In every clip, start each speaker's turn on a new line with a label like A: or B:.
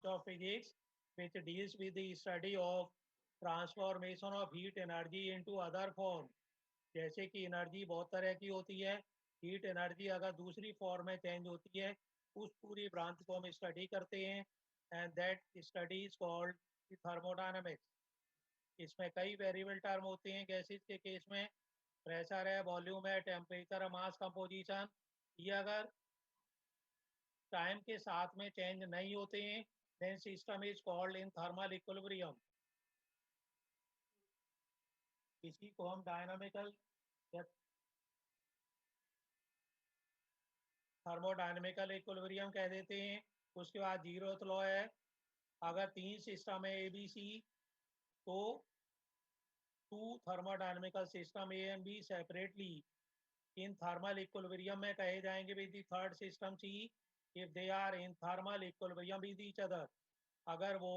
A: of physics which deals with the study of transformation of heat energy into other form. जैसे कि energy बहुत तरह की होती है, हीट एनर्जी अगर दूसरी फॉर्म में चेंज होती है उस पूरी ब्रांच को हम स्टडी करते हैं, and that study is called thermodynamics. इसमें कई वेरिएबल टर्म होते हैं गैसेज के केस में. प्रेशर है, वॉल्यूम है, टेम्परेचर है, मास कंपोजिशन. ये अगर टाइम के साथ में चेंज नहीं होते हैं then system is called in thermal equilibrium. इसी को हम डायनामिकल या थर्मोडायनेमिकल इक्विलिब्रियम कह देते हैं. उसके बाद जीरोथ लॉ है. अगर 3 सिस्टम है ए बी सी तो 2 thermodynamical system A and B separately in thermal equilibrium में कहे जाएंगे with the third system C if they are in thermal equilibrium with each other. अगर वो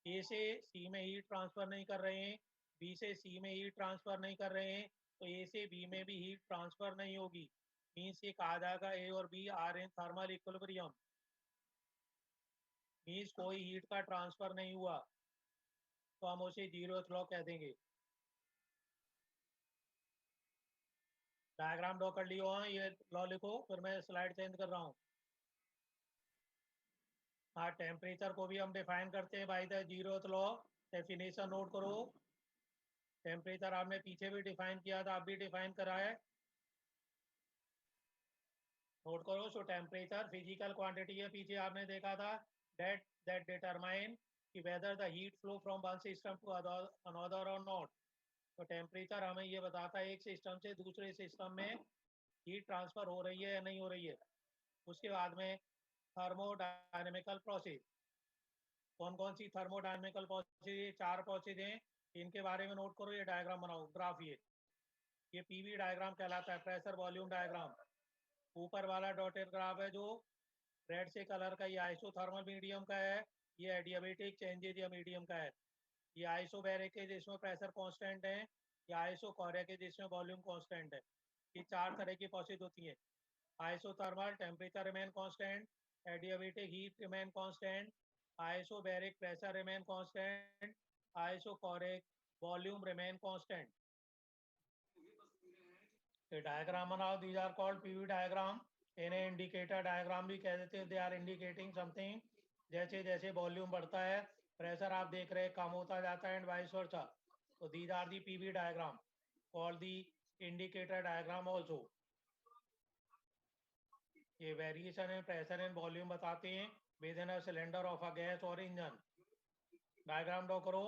A: ए से सी में हीट ट्रांसफर नहीं कर रहे हैं, बी से सी में हीट ट्रांसफर नहीं कर रहे हैं, तो ए से बी में भी हीट ट्रांसफर नहीं होगी. मीन्स ये कहा जाएगा ए और B are in thermal equilibrium. Means कोई हीट का ट्रांसफर नहीं हुआ तो हम उसे जीरोथ लॉ कह देंगे. डायग्राम ड्रॉ कर लियो. हाँ, ये लॉ लिखो, फिर मैं स्लाइड चेंज कर रहा हूँ. हाँ, टेम्परेचर को भी हम डिफाइन करते हैं by the zeroth law. Definition note करो. टेम्परेचर आपने पीछे भी डिफाइन किया था, आप भी डिफाइन करा है. नोट करो. सो टेम्परेचर फिजिकल क्वांटिटी है, पीछे आपने देखा था. दैट डिटरमाइन कि whether the heat flow from one system to another और नॉट. तो टेम्परेचर हमें ये बताता है एक सिस्टम से दूसरे सिस्टम में हीट ट्रांसफर हो रही है या नहीं हो रही है. उसके बाद में थर्मोडायनेमिकल प्रोसेस. कौन कौन सी थर्मोडायनेमिकल प्रोसेस? 4 प्रोसेस हैं. इनके बारे में नोट करो. ये डायग्राम बनाओ, ग्राफ. ये पीवी डायग्राम कहलाता है, प्रेशर वॉल्यूम डायग्राम. ऊपर वाला डॉटेड ग्राफ है जो रेड से कलर का, ये आइसोथर्मल मीडियम का है. ये एडियाबेटिक चेंजेज या मीडियम का है. ये आइसोबैरिक है जिसमें प्रेशर कांस्टेंट है. ये आइसोकोरिक है जिसमें वॉल्यूम कांस्टेंट है. ये 4 तरह की प्रोसेस होती हैं. Isothermal temperature remain constant, adiabatic heat remain constant, isobaric pressure remain constant, isochoric volume remain constant. ये डायग्राम बनाओ. These are called PV diagram. इन्हें इंडिकेटर डायग्राम भी कह देते हैं. They are indicating something. जैसे जैसे वॉल्यूम बढ़ता है प्रेशर आप देख रहे हैं कम होता जाता है एंड वाइस वर्सा. तो these are the PV diagram called the indicator diagram also. ये variation in pressure and volume बताते हैं within a cylinder of a gas और इंजन. डायग्राम ड्रॉ करो.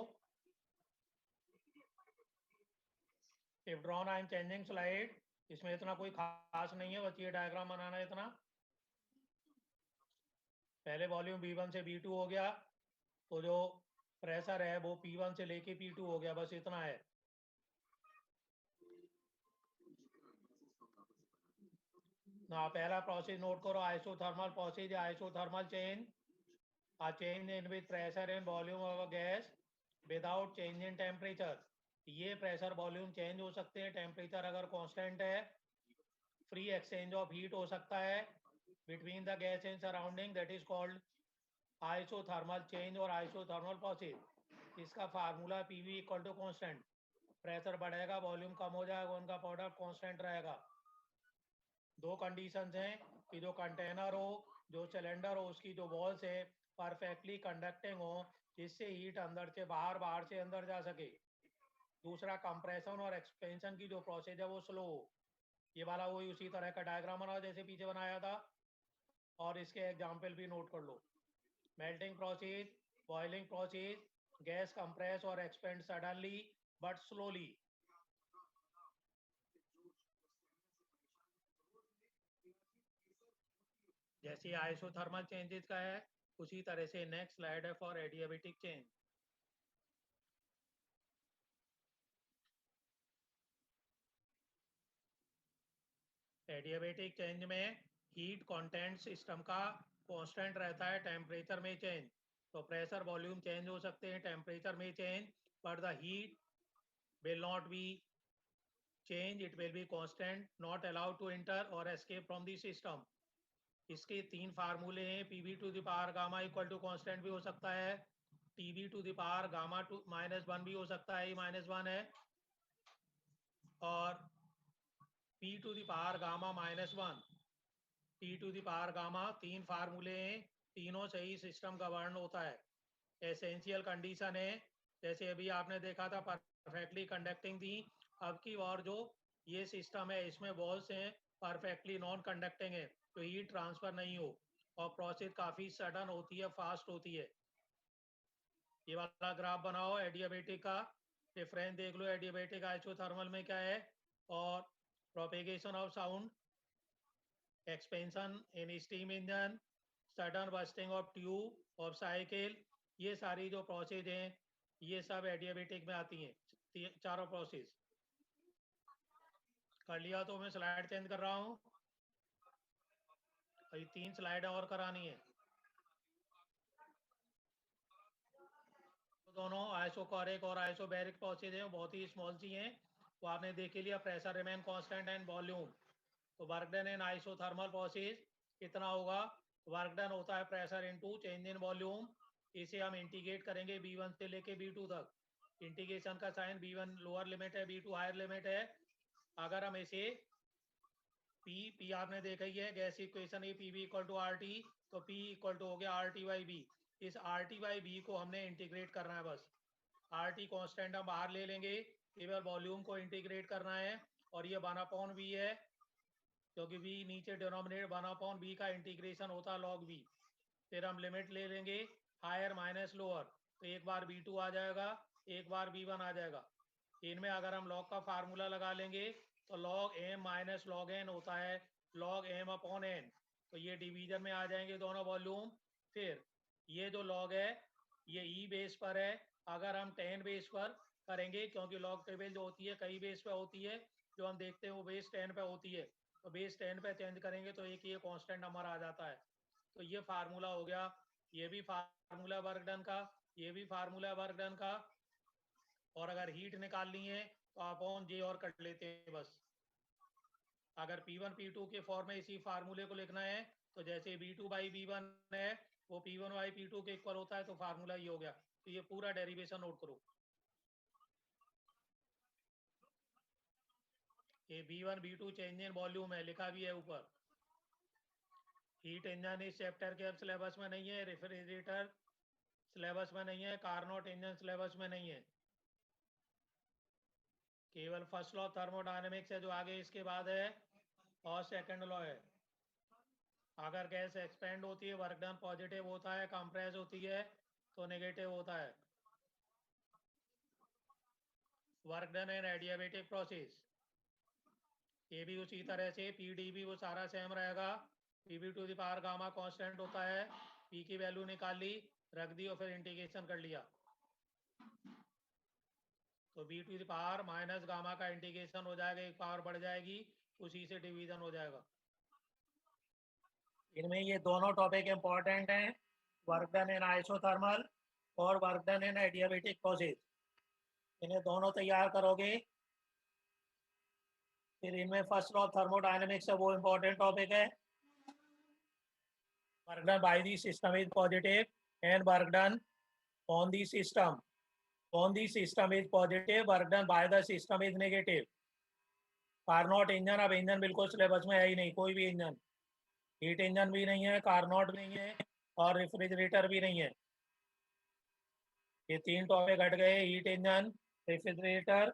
A: If drawn I am changing slide. इसमें इतना कोई खास नहीं है, बस ये डायग्राम बनाना है इतना. पहले वॉल्यूम V1 से V2 हो गया तो जो प्रेशर है वो P1 से लेके P2 हो गया, बस इतना है. ना पहला प्रोसेस नोट करो. आइसोथर्मल प्रोसेस या isothermal change. A change in with pressure and volume of a gas without change in temperature. ये प्रेशर वॉल्यूम चेंज हो सकते हैं, टेम्परेचर अगर कांस्टेंट है. फ्री एक्सचेंज ऑफ हीट हो सकता है between the gas and surrounding, that is called isothermal change और आइसोथर्मल प्रोसेस. इसका formula PV equal to constant. Pressure बढ़ेगा, वॉल्यूम कम हो जाएगा, उनका प्रोडक्ट कांस्टेंट रहेगा. 2 कंडीशंस हैं कि जो कंटेनर हो, जो सिलेंडर हो, उसकी जो वॉल्स है परफेक्टली कंडक्टिंग हो जिससे हीट अंदर से बाहर, बाहर से अंदर जा सके. दूसरा कंप्रेशन और एक्सपेंशन की जो प्रोसेस है वो स्लो हो. ये वाला वही उसी तरह का डायग्राम बनाओ जैसे पीछे बनाया था और इसके एग्जाम्पल भी नोट कर लो. Melting process, boiling process, gas compress और एक्सपेंड सडनली बट स्लोली. जैसे आइसोथर्मल चेंजेस का है उसी तरह से नेक्स्ट स्लाइड है for adiabatic change. Adiabatic change में हीट कंटेंट सिस्टम का कांस्टेंट रहता है टेम्परेचर में चेंज. तो प्रेशर वॉल्यूम चेंज हो सकते हैं टेम्परेचर में change, but the heat will not be change, it will be constant, not allowed to enter or escape from the system. इसके 3 फार्मूले हैं। PV to the power gamma equal to constant भी हो सकता है, TV to the power gamma to -1 भी हो सकता है, -1 है, और P to the power gamma -1, T to the power gamma. 3 फार्मूले हैं, तीनों से ही सिस्टम गवर्न होता है। एसेंशियल कंडीशन है, जैसे अभी आपने देखा था परफेक्टली कंडक्टिंग थी। अब की और जो ये सिस्टम है इसमें वॉल्स हैं परफेक्टली नॉन कंडक्टिंग है, तो हीट ट्रांसफर नहीं हो और प्रोसेस काफ़ी सडन होती है, फास्ट होती है। ये वाला ग्राफ बनाओ एडियाबेटिक का, डिफरेंस देख लो एडियाबेटिक आइसोथर्मल में क्या है, और propagation of sound, expansion in steam engine, sudden bursting of tube of cycle, ये सारी जो प्रोसेस हैं ये सब एडियाबेटिक में आती हैं, चारों प्रोसेस। कर लिया तो मैं स्लाइड चेंज कर रहा हूँ, अभी 3 स्लाइड और करानी है। तो दोनों आइसोकोरिक और आइसोबैरिक प्रोसेस हैं, बहुत ही स्मॉल सी हैं, वो आपने देख लिया। Pressure remain constant and volume, तो work done in isothermal process कितना होगा? वर्क डन होता है pressure into change in volume. इसे हम इंटीग्रेट करेंगे B1 से लेके B2 तक। इंटीग्रेशन का साइन B1 लोअर लिमिट है, B2 हायर लिमिट है। अगर हम इसे P आपने देखा ही है, गैस इक्वेशन है PV इक्वल टू RT, तो P इक्वल टू हो गया RT/B। इस RT/B को हमने इंटीग्रेट करना है बस। RT कांस्टेंट हम बाहर ले लेंगे, केवल वॉल्यूम को इंटीग्रेट करना है, और ये 1/V है, क्योंकि V नीचे डिनोमिनेटर 1/B का इंटीग्रेशन होता है log V। फिर हम लिमिट ले लेंगे हायर माइनस लोअर, तो एक बार B2 आ जाएगा, एक बार B1 आ जाएगा। इनमें अगर हम लॉग का फार्मूला लगा लेंगे तो log m minus log n होता है log m/n, तो ये डिवीजन में आ जाएंगे दोनों वॉल्यूम। फिर ये जो log है ये E बेस पर है, अगर हम 10 बेस पर करेंगे, क्योंकि log टेबल जो होती है कई बेस पे होती है, जो हम देखते हैं वो बेस 10 पे होती है, तो बेस 10 पे चेंज करेंगे तो एक ये कांस्टेंट हमारा आ जाता है। तो ये फार्मूला हो गया, ये भी फार्मूला वर्क डन का, ये भी फार्मूला वर्क डन का। और अगर हीट निकालनी है तो अपॉन J और कट लेते हैं बस। अगर P1 P2 के फॉर्म में इसी फार्मूले को लिखना है तो जैसे B2/B1 है वो P1/P2 के इक्वल होता है, तो फार्मूला ये हो गया। तो ये पूरा डेरिवेशन नोट करो। ये B1 B2 change in volume है, लिखा भी है ऊपर। हीट इंजन इस चैप्टर के अब सिलेबस में नहीं है, रेफ्रिजरेटर सिलेबस में नहीं है, कार्नोट इंजन सिलेबस में नहीं है, केवल फर्स्ट लॉ थर्मोडायनेमिक्स है जो आगे इसके बाद है, और सेकंड लॉ है। अगर गैस एक्सपेंड होती है वर्क डन पॉजिटिव होता है, कंप्रेस होती है तो नेगेटिव होता है। वर्क डन इन एडियाबेटिक प्रोसेस, ये भी उसी तरह से PdB वो सारा सेम रहेगा। PV to the power gamma constant होता है, P की वैल्यू निकाल ली, रख दी और फिर इंटीग्रेशन कर लिया, तो B to the power minus gamma का इंटीग्रेशन हो जाएगा, एक पावर बढ़ जाएगी, उसी से डिवीजन हो जाएगा। इनमें ये दोनों टॉपिक इंपॉर्टेंट हैं, वर्क डन इन आइसोथर्मल और वर्क डन इन एडियाबेटिक प्रोसेस। इन्हें दोनों तैयार करोगे, फिर इनमें फर्स्ट लॉ थर्मोडायनेमिक्स है वो इंपॉर्टेंट टॉपिक है। Work done by the system is positive and work done on the system is positive, work done by the system is negative. Carnot engine, अब इंजन बिल्कुल सिलेबस में है ही नहीं, कोई भी इंजन, हीट इंजन भी नहीं है, कार्नोट नहीं है, और रेफ्रिजरेटर भी नहीं है। ये 3 टॉपिक हट गए, हीट इंजन, रेफ्रिजरेटर,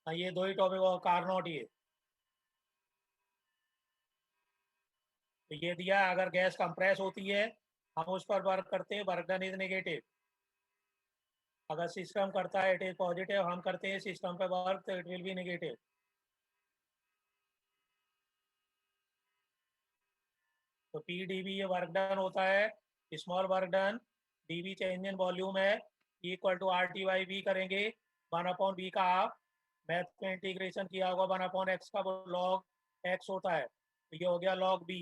A: ये 2 ही टॉपिक, और कार्नोट। ये दिया, अगर गैस कंप्रेस होती है हम उस पर वर्क करते हैं, वर्क डन इज नेगेटिव। अगर सिस्टम करता है इट इज पॉजिटिव, हम करते हैं सिस्टम पे वर्क तो इट विल बी नेगेटिव। तो PdB ये वर्क डन होता है, small work done, dV change in volume है, इक्वल टू RT/B करेंगे, 1/B का हाफ, मैथ में इंटीग्रेशन किया होगा 1/x का, वो log x होता है, तो ये हो गया log B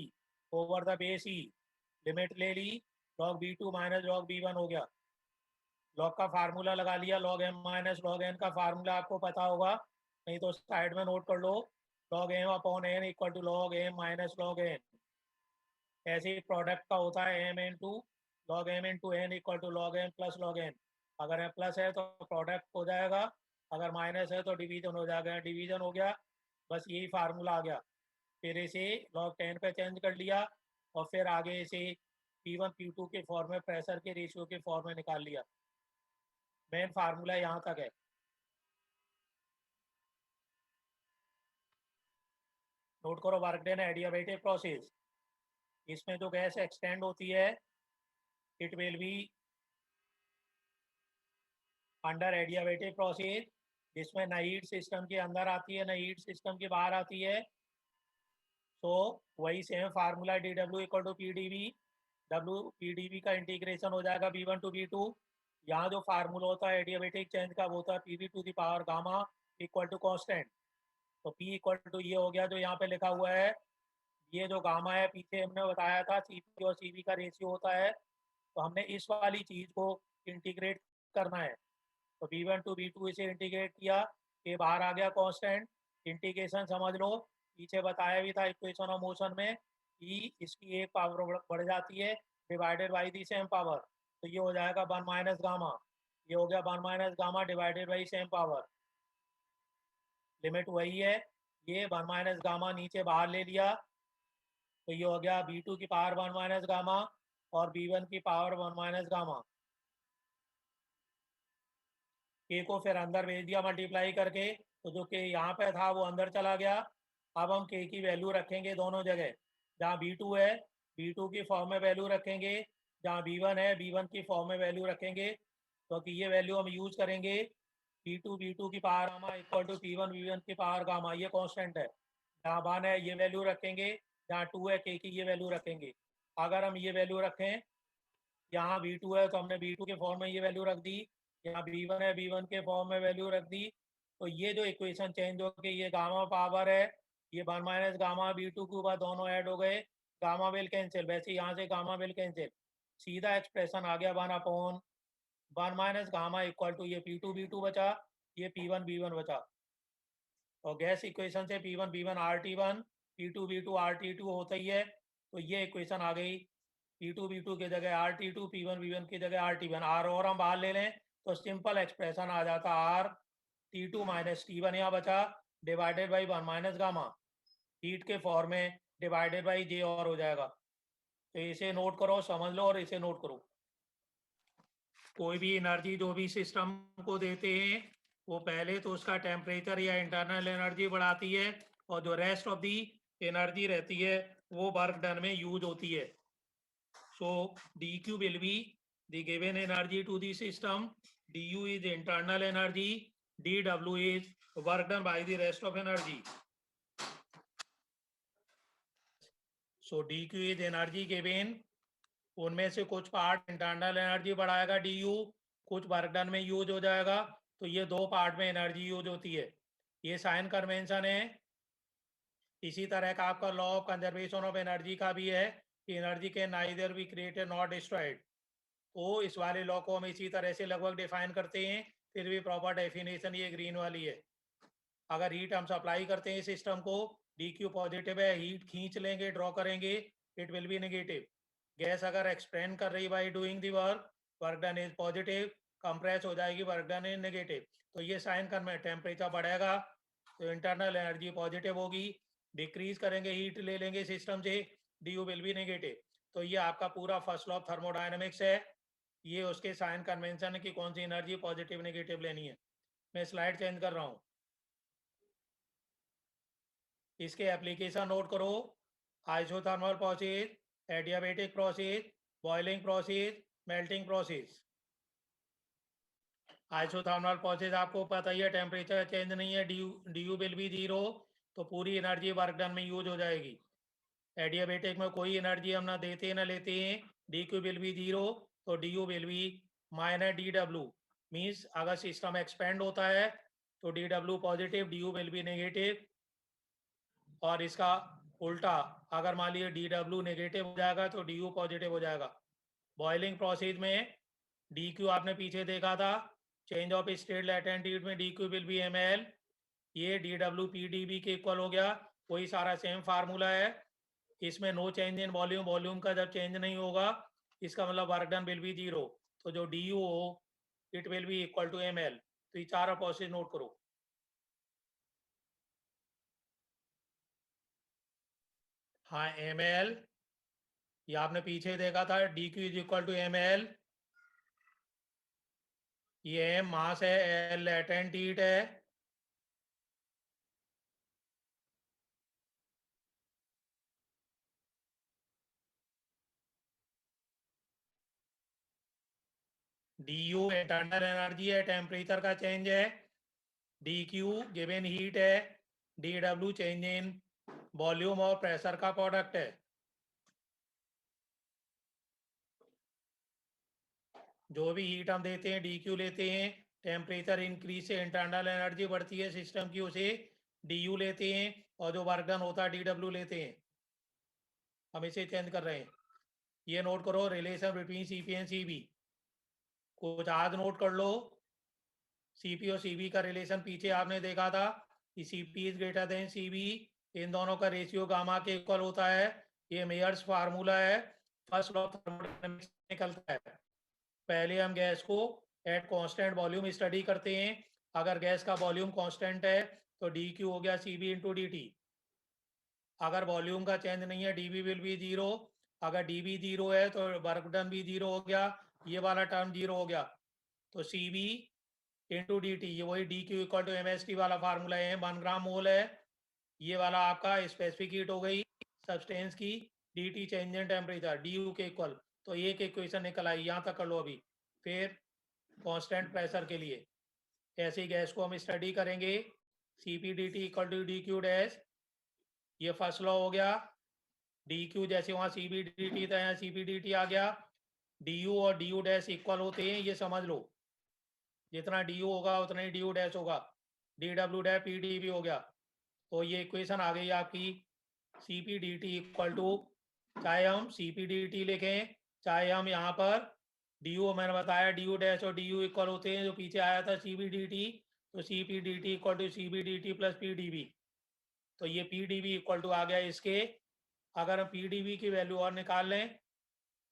A: over the base E, limit ले ली, log B2 minus log B1 हो गया। लॉग का फार्मूला लगा लिया, log m minus log n का फार्मूला आपको पता होगा, नहीं तो साइड में नोट कर लो, log m upon n equal to log m minus log n। ऐसे ही प्रोडक्ट का होता है m into log m into n equal to log m plus log n। अगर m प्लस है तो प्रोडक्ट हो जाएगा, अगर माइनस है तो डिवीजन हो जाएगा। डिवीजन हो गया, बस यही फार्मूला आ गया। फिर इसे log 10 पे चेंज कर लिया और फिर आगे इसे P1 P2 के फॉर्म में, प्रेशर के रेशियो के फॉर्म में निकाल लिया। मेन फार्मूला यहाँ तक है। नोट करो वर्क डन एडियाबेटिक प्रोसेस। इसमें जो गैस एक्सटेंड होती है it will be under adiabatic process, जिसमें न हीट सिस्टम के अंदर आती है न हीट सिस्टम के बाहर आती है। तो वही same formula D W equal to P D V. W P D V का इंटीग्रेशन हो जाएगा B1 टू B2। यहाँ जो फार्मूला होता है एडियाबेटिक चेंज का वो होता है PV to the power gamma equal to constant. तो P इक्वल टू ये हो गया जो यहाँ पे लिखा हुआ है, ये जो गामा है पीछे हमने बताया था CP और CV का रेशियो होता है। तो हमने इस वाली चीज़ को इंटीग्रेट करना है। तो B1 टू B2 इसे इंटीग्रेट किया, ये बाहर आ गया कांस्टेंट। इंटीग्रेशन समझ लो, पीछे बताया भी था इक्वेशन ऑफ मोशन में कि इसकी एक पावर बढ़ जाती है divided by the same power. तो ये हो जाएगा 1 माइनस गामा, ये हो गया 1 minus gamma divided by same power. Limit वही है, ये 1 माइनस गामा नीचे बाहर ले लिया तो ये हो गया B2 की पावर 1 माइनस गामा और B1 की पावर 1 माइनस गामा। के को फिर अंदर भेज दिया मल्टीप्लाई करके, तो जो के यहाँ पे था वो अंदर चला गया। अब हम के की वैल्यू रखेंगे दोनों जगह, जहाँ B2 है B2 की फॉर्म में वैल्यू रखेंगे, जहाँ B1 है B1 की फॉर्म में वैल्यू रखेंगे। तो कि ये वैल्यू हम यूज करेंगे B2 की power gamma equal to P1 V1 की पावर गामा, ये कॉन्स्टेंट है। जहाँ 1 है ये वैल्यू रखेंगे, जहाँ 2 है के की ये वैल्यू रखेंगे। अगर हम ये वैल्यू रखें, यहाँ B2 है तो हमने B2 के फॉर्म में ये वैल्यू रख दी, यहाँ B1 है B1 के फॉर्म में वैल्यू रख दी। तो ये जो इक्वेशन चेंज हो गई, ये गामा पावर है, ये 1 माइनस गामा B2 के ऊपर दोनों ऐड हो गए, गामा विल कैंसिल, वैसे यहाँ से गामा विल कैंसिल, सीधा एक्सप्रेशन आ गया 1 upon 1 minus gamma equal to ये P2 B2 बचा, ये P1 B1 बचा। और गैस इक्वेशन से P1 B1 RT1 P2 B2 RT2 होता ही है। तो ये इक्वेशन आ गई, P2 B2 की जगह RT2, P1 B1 की जगह RT1। R और हम बाहर ले लें तो सिंपल एक्सप्रेशन आ जाता R T2 माइनस T1 यहाँ बचा divided by 1 minus gamma, heat के फॉर्म में डिवाइडेड बाई J और हो जाएगा। तो इसे नोट करो, समझ लो और इसे नोट करो। कोई भी एनर्जी जो भी सिस्टम को देते हैं वो पहले तो उसका टेम्परेचर या इंटरनल एनर्जी बढ़ाती है, और जो रेस्ट ऑफ दी एनर्जी रहती है वो वर्क डन में यूज होती है। So dq will be the given energy to the system, du is internal energy, dw is work done by the rest of energy. So dq is energy given, उनमें से कुछ part internal energy बढ़ाएगा du, कुछ work done में use हो जाएगा। तो ये दो पार्ट में एनर्जी यूज होती है, ये साइन कन्वेंशन है। इसी तरह का आपका law of conservation of energy का भी है कि एनर्जी के neither be created not destroyed. तो इस वाले लॉ को हम इसी तरह से लगभग डिफाइन करते हैं, फिर भी प्रॉपर डेफिनेशन ये ग्रीन वाली है। अगर हीट हम सप्लाई करते हैं सिस्टम को, डी क्यू पॉजिटिव है, हीट खींच लेंगे ड्रॉ करेंगे, it will be negative. Gas अगर एक्सपेंड कर रही by doing the work, work done is positive, compress हो जाएगी, वर्क डन इज नेगेटिव। तो ये साइन कर में टेम्परेचर बढ़ेगा तो इंटरनल एनर्जी पॉजिटिव होगी, डिक्रीज करेंगे हीट ले लेंगे सिस्टम से, D u will be negative. तो ये आपका पूरा फर्स्ट लॉ ऑफ थर्मोडायनेमिक्स है। ये उसके साइन कन्वेंशन है कि कौन सी एनर्जी पॉजिटिव नेगेटिव लेनी है। मैं स्लाइड चेंज कर रहा हूँ, इसके एप्लीकेशन नोट करो। Isothermal process, adiabatic process, boiling process, melting process. Isothermal process आपको पता ही है, टेम्परेचर चेंज नहीं है, D u will be zero, तो पूरी एनर्जी वर्क डन में यूज हो जाएगी। एडियाबेटिक में कोई एनर्जी हम ना देते हैं ना लेते हैं, d q will be zero, तो d u will be minus d डब्ल्यू। मीन्स अगर सिस्टम एक्सपेंड होता है तो डी डब्ल्यू positive, d u will be negative. और इसका उल्टा, अगर मान लीजिए डी डब्ल्यू नेगेटिव हो जाएगा तो डी यू पॉजिटिव हो जाएगा। बॉइलिंग प्रोसेस में डी क्यू आपने पीछे देखा था, change of state latent heat में d q will be m l, ये dWPdV के इक्वल हो गया, वही सारा सेम फार्मूला है, इसमें no change in volume, volume का जब चेंज नहीं होगा इसका मतलब work done will be zero, तो जो du हो it will be equal to ml। तो ये चार प्रोसेस नोट करो। हाँ ml, ये आपने पीछे देखा था dq is equal to ml, ये m मास है, l लेटेंट हीट है, du इंटरनल एनर्जी है, टेम्परेचर का चेंज है, dq गिवन हीट है, dw चेंज इन वॉल्यूम और प्रेशर का प्रोडक्ट है। जो भी हीट हम देते हैं dq लेते हैं, टेम्परेचर इंक्रीज से इंटरनल एनर्जी बढ़ती है सिस्टम की, उसे du लेते हैं, और जो वर्क डन होता है dw लेते हैं। हम इसे चेंज कर रहे हैं। ये नोट करो relation between cp and cv, कुछ आज नोट कर लो। cp और cv का रिलेशन पीछे आपने देखा था कि cp is greater than cv, इन दोनों का रेशियो गामा के इक्वल होता है। ये मेयर्स फार्मूला है, फर्स्ट लॉ थर्मोडायनामिक्स निकलता है। पहले हम गैस को एट कांस्टेंट वॉल्यूम स्टडी करते हैं। अगर गैस का वॉल्यूम कांस्टेंट है तो डी क्यू हो गया C B into D T. अगर वॉल्यूम का चेंज नहीं है D B will be zero. अगर डी बी जीरो है तो वर्क डन भी जीरो हो गया, ये वाला टर्म जीरो हो गया। तो C B into D T, ये वही D Q equal to M S T वाला फार्मूला है, 1 ग्राम मोल है। ये वाला आपका स्पेसिफिक हीट हो गई सब्सटेंस की, D T change in temperature D you के इक्वल। तो एक इक्वेशन निकल आई, यहाँ तक कर लो अभी। फिर कांस्टेंट प्रेशर के लिए ऐसी गैस को हम स्टडी करेंगे, C P D T equal to D Q dash, ये फर्स्ट लॉ हो गया। डी क्यू जैसे वहाँ सी बी डी टी था, यहाँ सी पी डी टी आ गया। डी यू और डी यू डैश इक्वल होते हैं, ये समझ लो। जितना डी यू होगा उतना ही डी यू डैश होगा, D W dash P D भी हो गया। तो ये इक्वेशन आ गई आपकी, C P D T equal to, चाहे हम सी पी डी टी लिखें, चाहे हम यहाँ पर डी यू, मैंने बताया डी यू डैश और डी यू इक्वल होते हैं, जो पीछे आया था सी बी डी टी, तो c P D T equal to c b d t plus p d b. तो ये p d b equal to आ गया इसके। अगर हम पी डी बी की वैल्यू और निकाल लें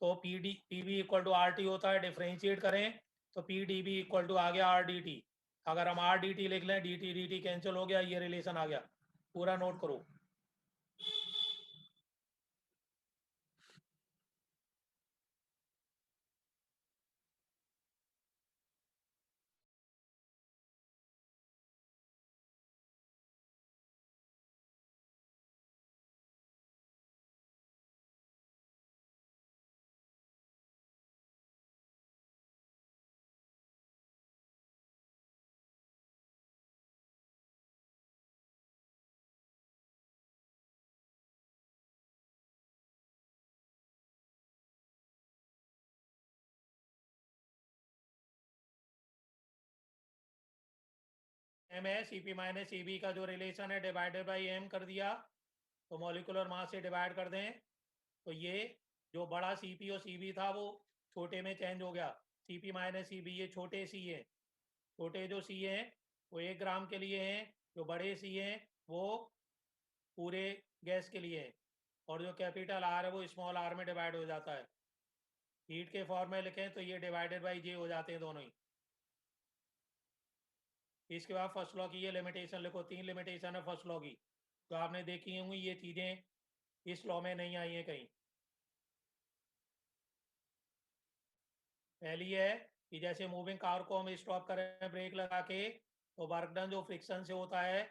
A: तो p b equal to r t होता है, डिफ्रेंशिएट करें तो p d b equal to आ गया आर डी टी। अगर हम आर डी टी लिख लें, डी टी कैंसिल हो गया, ये रिलेशन आ गया। पूरा नोट करो। एम है C P minus C B का जो रिलेशन है डिवाइडेड बाई एम कर दिया, तो मॉलिकुलर मास से डिवाइड कर दें, तो ये जो बड़ा सी पी और सी बी था वो छोटे में चेंज हो गया। C P minus C B, ये छोटे सी हैं, छोटे जो सी हैं वो 1 ग्राम के लिए हैं, जो बड़े सी हैं वो पूरे गैस के लिए हैं, और जो कैपिटल आर है वो स्मॉल आर में डिवाइड हो जाता है। हीट के फॉर्म में लिखें तो ये डिवाइडेड बाई जे हो जाते हैं दोनों ही। इसके बाद फर्स्ट लॉ की ये लिमिटेशन लिखो, 3 लिमिटेशन है फर्स्ट लॉ की, तो आपने देखी होंगी, ये चीज़ें इस लॉ में नहीं आई हैं कहीं। पहली है कि जैसे मूविंग कार को हम स्टॉप करें ब्रेक लगा के, तो वर्क डन जो फ्रिक्शन से होता है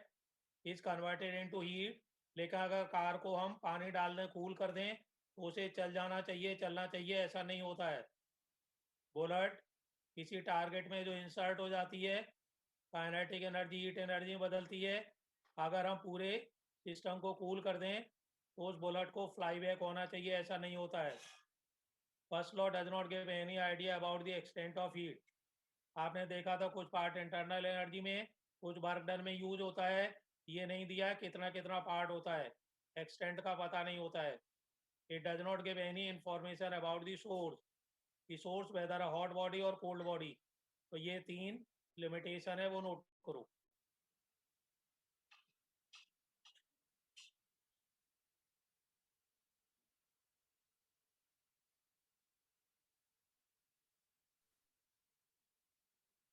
A: इज कन्वर्टेड इनटू हीट। लेकिन अगर कार को हम पानी डाल दें, कूल कर दें, तो उसे चल जाना चाहिए, चलना चाहिए, ऐसा नहीं होता है। बुलेट किसी टारगेट में जो इंसर्ट हो जाती है, काइनेटिक एनर्जी हीट एनर्जी में बदलती है। अगर हम पूरे सिस्टम को कूल कर दें तो उस बुलेट को फ्लाई बैक होना चाहिए, ऐसा नहीं होता है। First law does not give any idea about the extent of heat. आपने देखा था कुछ पार्ट इंटरनल एनर्जी में, कुछ वर्क डन में यूज होता है, ये नहीं दिया है कितना कितना पार्ट होता है, एक्सटेंट का पता नहीं होता है। It does not give any information about the source, की सोर्स वेदर हॉट बॉडी और कोल्ड बॉडी। तो ये 3 लिमिटेशन है, वो नोट करो।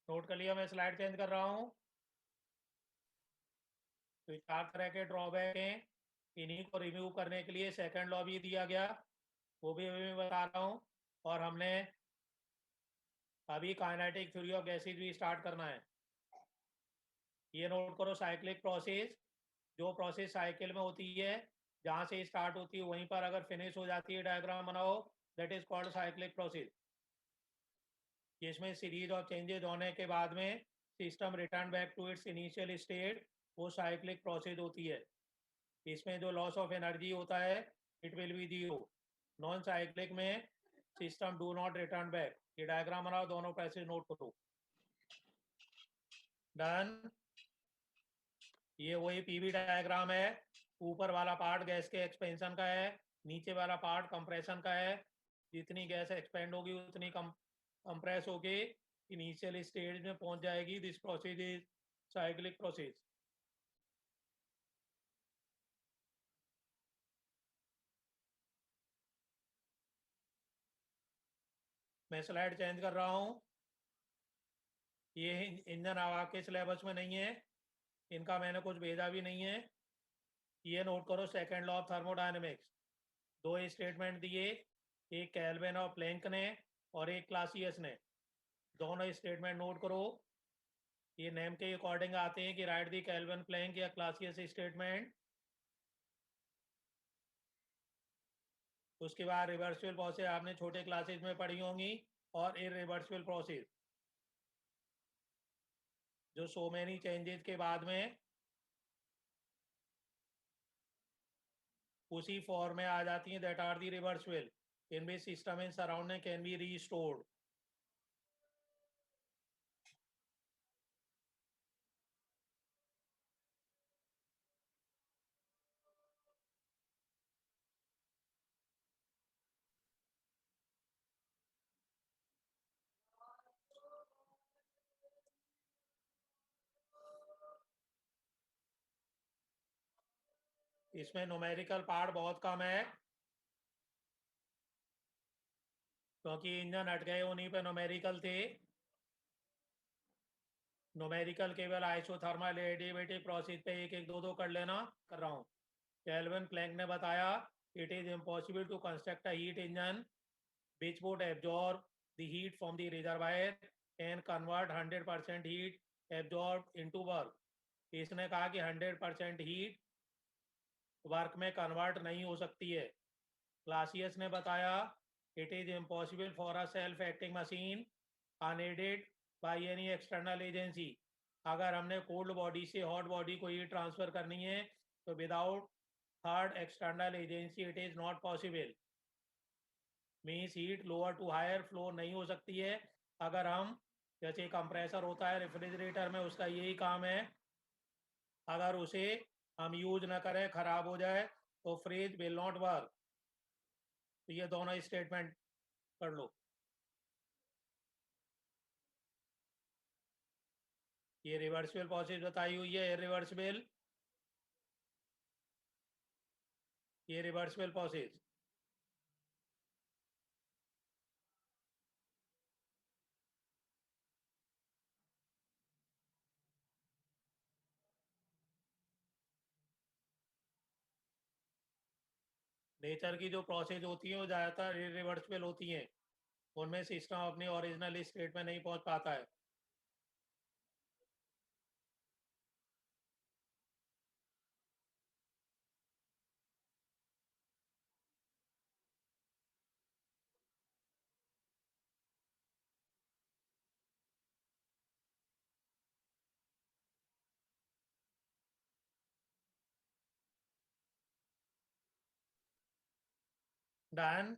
A: नोट कर लिया, मैं स्लाइड चेंज कर रहा हूँ। तो 4 तरह के ड्रॉबैक हैं, इन्हीं को रिव्यू करने के लिए सेकंड लॉ भी दिया गया, वो भी अभी मैं बता रहा हूँ। और हमने अभी काइनेटिक थ्योरी ऑफ गैसेज भी स्टार्ट करना है। ये नोट करो, साइक्लिक प्रोसेस, जो प्रोसेस साइकिल में होती है, जहाँ से स्टार्ट होती है वहीं पर अगर फिनिश हो जाती है, डायग्राम बनाओ, that is called cyclic process. जिसमें सीरीज ऑफ चेंजेस होने के बाद में system return back to its initial state, वो साइक्लिक प्रोसेस होती है। इसमें जो लॉस ऑफ एनर्जी होता है, it will be zero. Non cyclic में system do not return back. ये डायग्राम बनाओ, दोनों पैसेज नोट करो। डन। ये वही पीवी डायग्राम है। ऊपर वाला पार्ट गैस के एक्सपेंशन का है, नीचे वाला पार्ट कंप्रेशन का है। जितनी गैस एक्सपेंड होगी उतनी कंप्रेस होगी, इनिशियल स्टेज में पहुंच जाएगी। This process is cyclic process. मैं स्लाइड चेंज कर रहा हूँ। ये इंजन आपके सिलेबस में नहीं है, इनका मैंने कुछ भेजा भी नहीं है। ये नोट करो, सेकंड लॉ ऑफ थर्मोडायनेमिक्स। दो स्टेटमेंट दिए, एक कैल्विन और प्लैंक ने और एक क्लासियस ने। दोनों स्टेटमेंट नोट करो। ये नेम के अकॉर्डिंग आते हैं कि राइट दी कैल्विन प्लैंक या क्लासियस स्टेटमेंट। उसके बाद रिवर्सिबल प्रोसेस आपने छोटे क्लासेज में पढ़ी होंगी, और इरिवर्सिबल प्रोसेस जो सो मेनी चेंजेस के बाद में उसी फॉर्म में आ जाती हैं, that are the reversible, in which system in surrounding can be restored. इसमें न्यूमेरिकल पार्ट बहुत कम है, क्योंकि इंजन हट गए, उन्हीं पे न्यूमेरिकल थे। न्यूमेरिकल केवल आइसोथर्मल एडिएबेटिव प्रोसेस पे एक एक दो दो कर लेना, कर रहा हूँ। कैल्विन प्लैंक ने बताया, it is impossible to construct a heat engine which would absorb the heat from the reservoir and convert 100% heat absorbed into work। इसने कहा कि 100% हीट वर्क में कन्वर्ट नहीं हो सकती है। क्लासियस ने बताया, it is impossible for a self acting machine unaided by any external agency. अगर हमने कोल्ड बॉडी से हॉट बॉडी को हीट ट्रांसफर करनी है, तो without third external agency it is not possible. Means heat lower to higher flow नहीं हो सकती है। अगर हम, जैसे कंप्रेसर होता है रेफ्रिजरेटर में, उसका यही काम है, अगर उसे हम यूज ना करें, खराब हो जाए, तो फ्रिज विल नॉट वर्क। तो ये दोनों स्टेटमेंट कर लो। ये रिवर्सिबल प्रोसेस बताई हुई है, इरिवर्सिबल, ये रिवर्सिबल प्रोसेस। नेचर की जो प्रोसेस होती है वो ज़्यादातर इरिवर्सिबल होती हैं, उनमें सिस्टम अपनी ओरिजिनल स्टेट में नहीं पहुंच पाता है। डन।